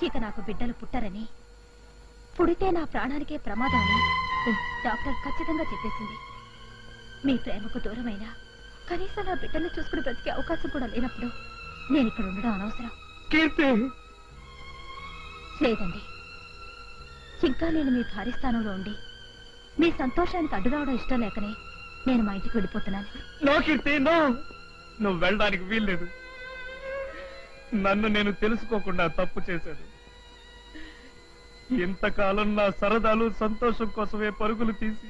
ఇక నాకు బిడ్డలు పుట్టరని, పుడితే నా ప్రాణానికే ప్రమాదం అని డాక్టర్ ఖచ్చితంగా చెప్పేసింది. మీ ప్రేమకు దూరమైనా కనీసం నా బిడ్డలు చూసుకుని బ్రతికే అవకాశం కూడా లేనప్పుడు నేను ఇక్కడ ఉండడం అనవసరం. లేదండి, ఇంకా నేను మీ భారీ స్థానంలో ఉండి మీ సంతోషానికి అడ్డు రావడం ఇష్టం లేకనే నేను మా ఇంటికి వెళ్ళిపోతున్నాను. నో కీర్తి, నో, నువ్వు వెళ్ళడానికి వీల్లేదు. నన్ను నేను తెలుసుకోకుండా తప్పు చేశాను. ఇంతకాలం నా సరదాలు సంతోషం కోసమే పరుగులు తీసి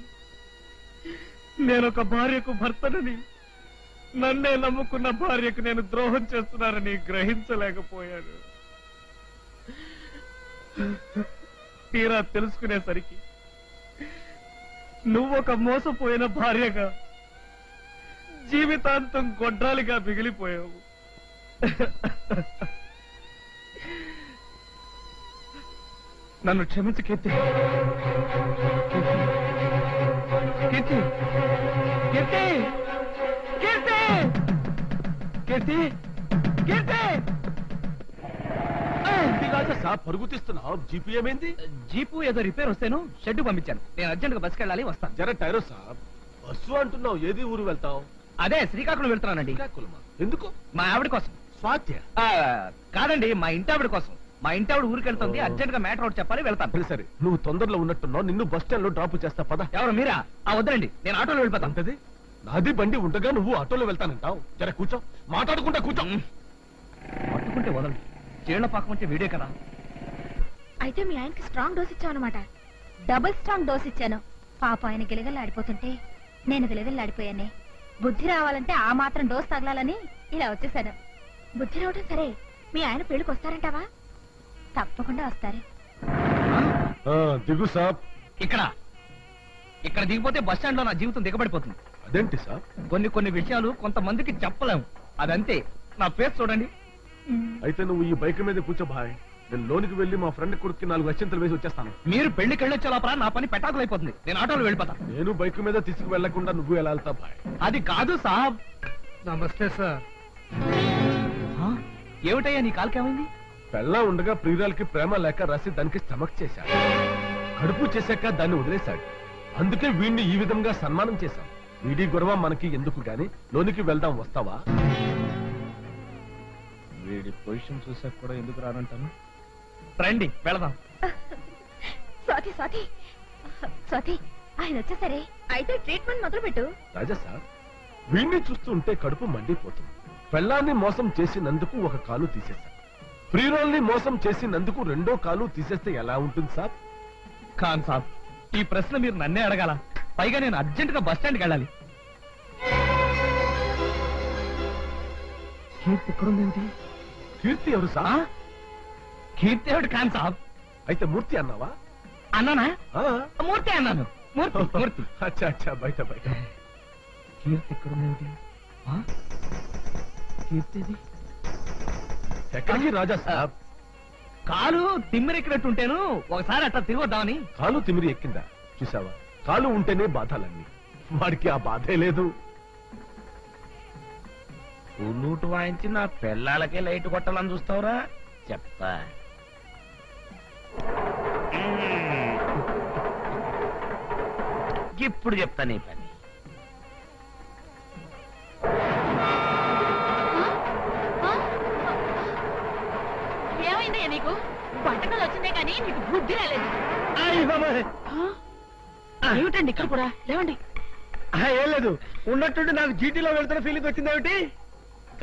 నేనొక భార్యకు భర్తనని, నన్నే నమ్ముకున్న భార్యకు నేను ద్రోహం చేస్తున్నానని గ్రహించలేకపోయాను. తీరా తెలుసుకునేసరికి నువ్వొక మోసపోయిన భార్యగా జీవితాంతం గొడ్రాలిగా మిగిలిపోయావు. నన్ను క్షమించు కీర్తి. కీర్తి, కీర్తి, కీర్తి, కీర్తి, కీర్తి. పరుగు తీస్తున్నావు, జీపు ఏమైంది? జీపు ఏదో రిపేర్ వస్తేను షెడ్ పంపించాను. నేను అర్జెంట్ గా బస్కి వెళ్ళాలి, వస్తాను. జర టైరో సాబ్, బస్సు అంటున్నావు, ఏది ఊరు వెళ్తావు? అదే శ్రీకాకుళం వెళ్తున్నానండి. శ్రీకాకుళమా? ఎందుకు? మా ఆవిడ కోసం. స్వాత్య? కాదండి, మా ఇంటి ఆవిడ కోసం. మా ఇంటి ఆవిడ ఊరికి వెళ్తుంది, అర్జెంట్ గా మ్యాటర్ ఒకటి చెప్పాలి, వెళ్తాను. సరే, నువ్వు తొందరలో ఉన్నట్టున్నావు, నిన్ను బస్ స్టాండ్ లో డ్రాప్ చేస్తా పద. ఎవరు మీరా? వద్దండి, నేను ఆటోలో వెళ్ళిపోతాను. అంటది నాది బండి ఉండగా నువ్వు ఆటోలో వెళ్తానంటావు. జర కూర్చో, మాట్లాడుకుంటా కూర్చో. పట్టుకుంటే వదలండి, చీళ్ల పాకం అంటే వీడే కదా. అయితే మీ ఆయనకి స్ట్రాంగ్ డోస్ ఇచ్చావన్నమాట. డబుల్ స్ట్రాంగ్ డోస్ ఇచ్చాను. పాప ఆయన గిలగల్లాడిపోతుంటే నేను గిలగల్లాడిపోయానే. బుద్ధి రావాలంటే ఆ మాత్రం డోస్ తగలాలని ఇలా వచ్చేసాను. బుద్ధి రావటం సరే, మీ ఆయన పెళ్లికి వస్తారంటావా? తప్పకుండా వస్తారు. దిగు సాబ్. ఇక్కడ దిగిపోతే బస్ స్టాండ్ లో నా జీవితం దిగబడిపోతుంది. అదేంటి సాబ్? కొన్ని విషయాలు కొంతమందికి చెప్పలేము, అదంతే. నా ఫేస్ చూడండి. అయితే నువ్వు ఈ బైక్ మీద కూర్చో భాయ్, నేను లోనికి వెళ్లి మా ఫ్రెండ్ కొడుక్కి 4 అత్యంతలు వేసి వచ్చేస్తాను. మీరు పెళ్లికి వెళ్ళొచ్చే లోపల నా పని పెటాకులు అయిపోతుంది. నేను ఆటోలో వెళ్ళిపోతాను. నేను బైక్ మీద తీసుకు వెళ్లకుండా నువ్వు ఎలా వెళ్తా భాయ్? అది కాదు సాబ్. నమస్తే సార్. ఏమిటయ్యా నీ కాలుకేమైంది? పెళ్ళా ఉండగా ప్రియురాలకి ప్రేమ లేక రాసి దానికి స్టమక్ చేశాడు. కడుపు చేశాక దాన్ని వదిలేశాడు. అందుకే వీడిని ఈ విధంగా సన్మానం చేశాం. వీడి గొడవ మనకి ఎందుకు గాని, లోనికి వెళ్దాం, వస్తావా? వీడి పొజిషన్ చూసాక కూడా ఎందుకు రానంటాను. రండి వెళదాం. స్వాతి, స్వాతి, స్వాతి, ఆయన వచ్చేసరే. అయితే ట్రీట్మెంట్ మొదలు పెట్టు. రాజా సార్, వీడిని చూస్తుంటే కడుపు మండిపోతుంది. పెళ్ళాన్ని మోసం చేసినందుకు ఒక కాలు తీసేశాం. ప్రియురాల్ని మోసం చేసినందుకు 2వ కాలు తీసేస్తే ఎలా ఉంటుంది సార్? ఖాన్ సాబ్, ఈ ప్రశ్న మీరు నన్నే అడగాల. పైగా నేను అర్జెంట్ గా బస్ స్టాండ్కి వెళ్ళాలి. కీర్తి ఎక్కడుందేంటి? కీర్తి ఎవరు సార్? కీర్తి ఎవడు ఖాన్ సాబ్? అయితే మూర్తి అన్నావా? అన్నానా? మూర్తి అన్నాను. మూర్తి. అచ్చా అచ్చా, బయట బయట. కీర్తి ఎక్కడుందేంటి? కీర్తిది ఎక్కడికి రాజా సాబ్? కాలు తిమ్మిరెక్కినట్టుంటేను ఒకసారి అట్లా తిరగొద్దామని. కాలు తిమిరి ఎక్కిందా? చూసావా, కాలు ఉంటేనే బాధలన్నీ. వాడికి ఆ బాధే లేదు. పుల్లూటు వాయించి నా పిల్లలకే లైట్ కొట్టాలని చూస్తావురా? చెప్తా. ఇప్పుడు చెప్తా నీ పని. ఏమైందయ్యా నీకు? వంటకాలు వచ్చిందే కానీ నీకు బుద్ధి రాలేదు. ఏమిటండి ఇక్కడ కూడా? లేవండి. ఏం లేదు, ఉన్నట్టుండి నాకు జీటీలో వెళ్తున్న ఫీలింగ్ వచ్చిందేమిటి?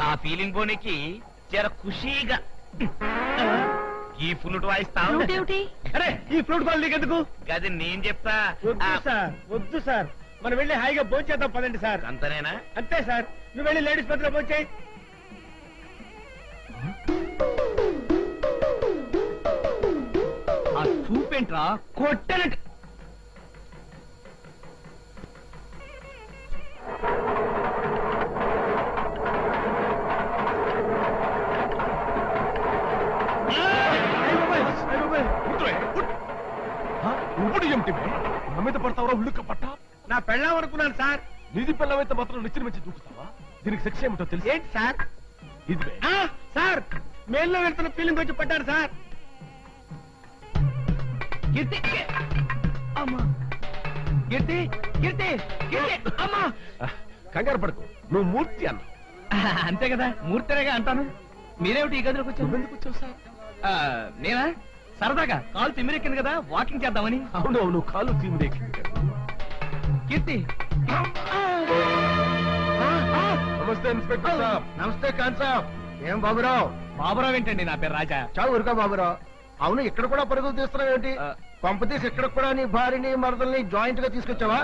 ఆ ఫీలింగ్ పోనీకి జర ఖుషీగా ఈ ఫ్లూట్ వాయిస్తావు. అరే, ఈ ఫ్లూట్ బాల్ నీకెందుకు? గది నేను చెప్తా. వద్దు సార్, మనం వెళ్ళి హాయిగా భోంచేద్దాం పదండి సార్. అంతనేనా? అంతే సార్, నువ్వు వెళ్ళి లేడీస్ పత్రిలో భోంచేయి. ఆ చూపేంట్రా, కొట్టనట్టు. ఇప్పుడు ఏమిటి నా మీద పడతావరా? ఉళ్ళుక్క పట్ట. నా పెళ్ళాం అనుకున్నాను సార్. నీది పెళ్ళమైతే మాత్రం నిచ్చిన మంచి దూకుతావా? దీనికి శిక్ష ఏమిటో తెలుసు? ఏంటి సార్? ఇది సార్, మేల్లో వెళ్తున్న ఫీలింగ్ వచ్చి పడ్డారు సార్. కీర్తి అమ్మా కీర్తి కీర్తి కీర్తి అమ్మా కంగారు పడుకో, నువ్వు మూర్తి అన్న. అంతే కదా మూర్తిరేగా అంటాను. మీరేమిటి ఈ గదిలోకి వచ్చారు? నువ్వెందుకు వచ్చావు సార్? నేనా సరదాగా కాలు తిమ్మిరెక్కింది కదా వాకింగ్ చేద్దామని. అవును అవును, కాలు తీమిరెక్కింది. కీర్తి నమస్తే ఇన్స్పెక్టర్ సాబ్. నమస్తే ఖాన్ సాబ్. ఏం బాబురావు? బాబురావు ఏంటండి? నా పేరు రాజా. చావు ఊరుగా బాబురావు. అవును, ఇక్కడ కూడా పరుగులు తీస్తున్నావు ఏంటి? పంపతీసి ఇక్కడ కూడా నీ భార్యని మరదల్ని జాయింట్ గా తీసుకొచ్చావా?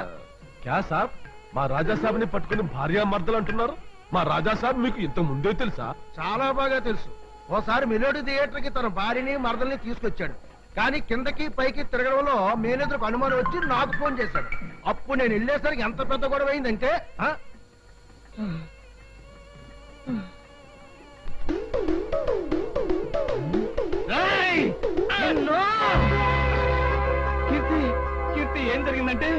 క్యా సాబ్, మా రాజా సాబ్ ని పట్టుకుని భార్య మర్దలు అంటున్నారు? మా రాజా సాబ్ మీకు ఇంత ముందే తెలుసా? చాలా బాగా తెలుసు. ఓసారి మెలోడీ థియేటర్ కి తన భార్యని మరదల్ని తీసుకొచ్చాడు. కానీ కిందకి పైకి తిరగడంలో మేనేజర్కు అనుమానం వచ్చి నాకు ఫోన్ చేశాడు. అప్పుడు నేను వెళ్ళేసరికి ఎంత పెద్ద గొడవ అయిందంటే కీర్తి కీర్తి ఏం జరిగిందంటే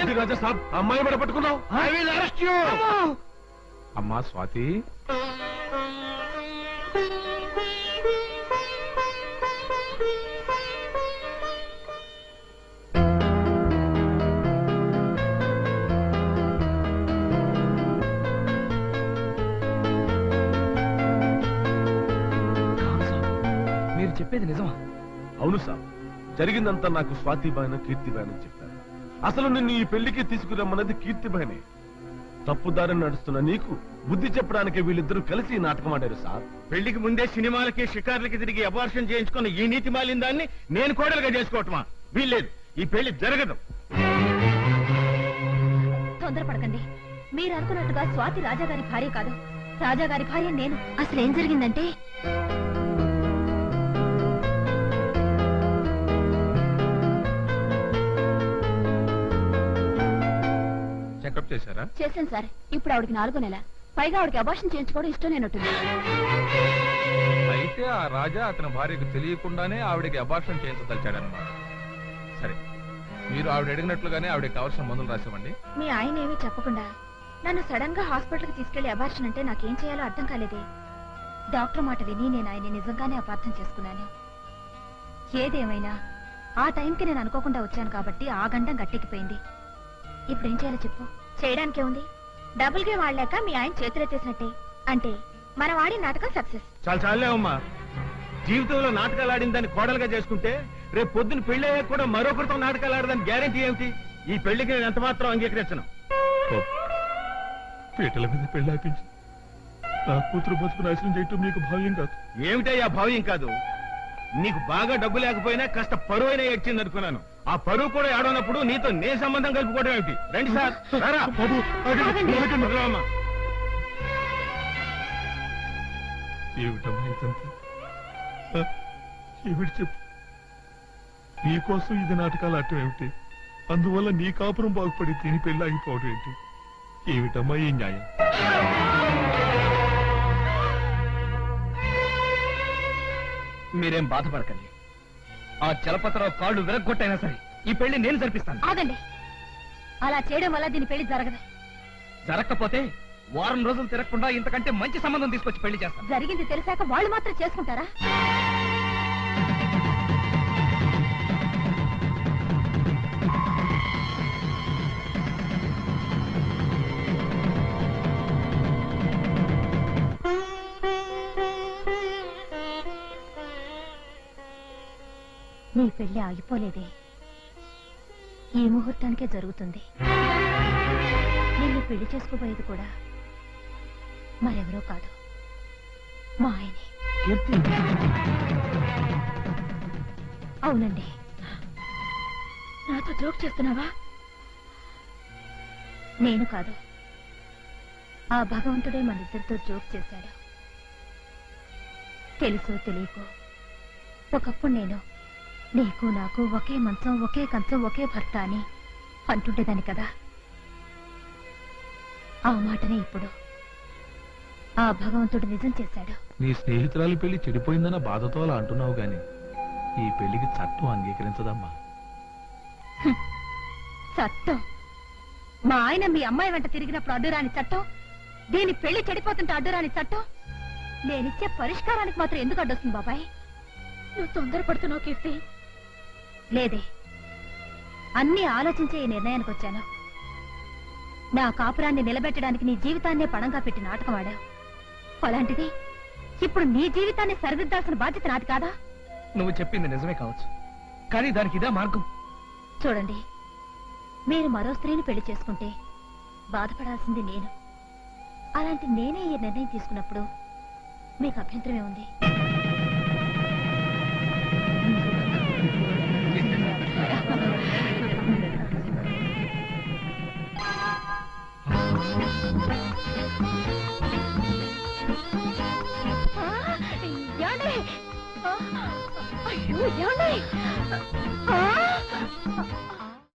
ఏంటి రాజా సాబ్, అమ్మాయి మీద పట్టుకున్నావు? I will arrest you. అమ్మా స్వాతి, మీరు చెప్పేది నిజమా? అవును సాబ్, జరిగిందంతా నాకు స్వాతి బాయన కీర్తి బాయన చెప్పారు. అసలు నిన్ను ఈ పెళ్లికి తీసుకురమ్మన్నది కీర్తి బాయనే. తప్పుదారిని నడుస్తున్న నీకు బుద్ధి చెప్పడానికి వీళ్ళిద్దరూ కలిసి ఈ నాటకం ఆడారు సార్. పెళ్లికి ముందే సినిమాలకి షికార్లకి తిరిగి అబార్షన్ చేయించుకున్న ఈ నీతి మాలిన దాన్ని నేను కోడలుగా చేసుకోవటమా? వీల్లేదు, ఈ పెళ్లి జరగదు. తొందరపడకండి. మీరు అనుకున్నట్టుగా స్వాతి రాజాగారి భార్య కాదు. రాజాగారి భార్య నేను. అసలు ఏం జరిగిందంటే చెకప్ చేశారా? చేశాను సార్. ఇప్పుడు ఆవిడకి 4వ నెల. పైగా ఆవిడకి అబార్షన్ చేయించుకోవడం ఇష్టం లేనట్టుంది. అయితే ఆ రాజా అతని భార్యకు తెలియకుండానే ఆవిడకి అబార్షన్ చేయించదలిచాడనమాట. సరే, మీరు ఆవిడ అడిగినట్లుగానే ఆవిడకి కావాల్సిన మందులు రాసివ్వండి. మీ ఆయన ఏమీ చెప్పకుండా నన్ను సడన్ గా హాస్పిటల్ కి తీసుకెళ్లి అబార్షన్ అంటే నాకేం చేయాలో అర్థం కాలేదే. డాక్టర్ మాట విని నేను ఆయన నిజంగానే అపార్థం చేసుకున్నాను. ఏదేమైనా ఆ టైంకి నేను అనుకోకుండా వచ్చాను కాబట్టి ఆ గండం గట్టెక్కిపోయింది. ఇప్పుడు ఏం చేయాలో చెప్పు. చేయడానికే ఉంది. డబుల్ గేమ్ ఆడలేక మీ ఆయన చేతులెత్తేసినట్టే. అంటే మనం ఆడి నాటకం సక్సెస్. చాలా చాలే అమ్మా. జీవితంలో నాటకాలు ఆడిన దాన్ని కోడలుగా చేసుకుంటే రేపు పొద్దున పెళ్లి అయ్యాక కూడా మరొకరితో నాటకాలు ఆడదాని గ్యారెంటీ ఏమిటి? ఈ పెళ్లికి నేను ఎంత మాత్రం అంగీకరించను. పీటల మీద పెళ్లి ఆపించి నా కూతురు బతుకు నాశనం చేయటం మీకు భావ్యం కాదు. ఏమిటయ్యా భావ్యం కాదు? నీకు బాగా డబ్బు లేకపోయినా కాస్త పరువు అయినా ఏడ్చింది అనుకున్నాను. ఆ పరువు కూడా ఆడనప్పుడు నీతో నే సంబంధం కలుపుకోవడం ఏమిటి? రండి సార్. వదలమ్మా. ఏమిటమ్మా ఇదంతా? ఏమిటి చెప్పు. నీకోసం ఇది నాటకాలు ఆడటం ఏమిటి? అందువల్ల నీ కాపురం బాగుపడి తిని పెళ్లి ఆగిపోవడం ఏంటి? ఏమిటమ్మా ఈ న్యాయం? మీరేం బాధపడకండి. ఆ చలపతిరావు కాళ్ళు విరగ్గొట్టైనా సరే ఈ పెళ్లి నేను జరిపిస్తాను. ఆగండి. అలా చేయడం వల్ల దీని పెళ్లి జరగదు. జరగకపోతే వారం రోజులు తిరగకుండా ఇంతకంటే మంచి సంబంధం తీసుకొచ్చి పెళ్లి చేస్తాను. జరిగింది తెలిసాక వాళ్ళు మాత్రం చేసుకుంటారా? నీ పెళ్లి ఆగిపోలేదే. ఈ ముహూర్తానికే జరుగుతుంది. నిన్ను పెళ్లి చేసుకోబోయేది కూడా మరెవరో కాదు, మా ఆయనే. అవునండి. నాతో జోక్ చేస్తున్నావా? నేను కాదు, ఆ భగవంతుడే మన ఇద్దరితో జోక్ చేశాడు. తెలుసో తెలియకో ఒకప్పుడు నేను నీకు నాకు ఒకే మంచం ఒకే కంచం ఒకే భర్త అని అంటుండేదాన్ని కదా. ఆ మాటనే ఇప్పుడు ఆ భగవంతుడు నిజం చేశాడు. నీ స్నేహితురాలి పెళ్లి చెడిపోయిందన్న బాధతో అలా అంటున్నావు గాని ఈ పెళ్లికి చట్టం అంగీకరించదమ్మా. చట్టం? మా ఆయన మీ అమ్మాయి వెంట తిరిగినప్పుడు అడ్డురాని చట్టం, దీని పెళ్లి చెడిపోతుంటే అడ్డురాని చట్టం, నేనిచ్చే పరిష్కారానికి మాత్రం ఎందుకు అడ్డొస్తుంది బాబాయ్? నువ్వు తొందరపడుతున్నావు కీర్తి. లేదే, అన్నీ ఆలోచించే ఈ నిర్ణయానికి వచ్చాను. నా కాపురాన్ని నిలబెట్టడానికి నీ జీవితాన్నే పణంగా పెట్టి నాటకం ఆడావు. అలాంటిది ఇప్పుడు నీ జీవితాన్ని సరిదిద్దాల్సిన బాధ్యత నాది కాదా? నువ్వు చెప్పింది నిజమే కావచ్చు, కానీ దానికి ఇదే మార్గం. చూడండి, మీరు మరో స్త్రీని పెళ్లి చేసుకుంటే బాధపడాల్సింది నేను. అలాంటి నేనే ఈ నిర్ణయం తీసుకున్నప్పుడు మీకు అభ్యంతరమే ఉంది? ఏమండి? అయ్యో, ఏమండి?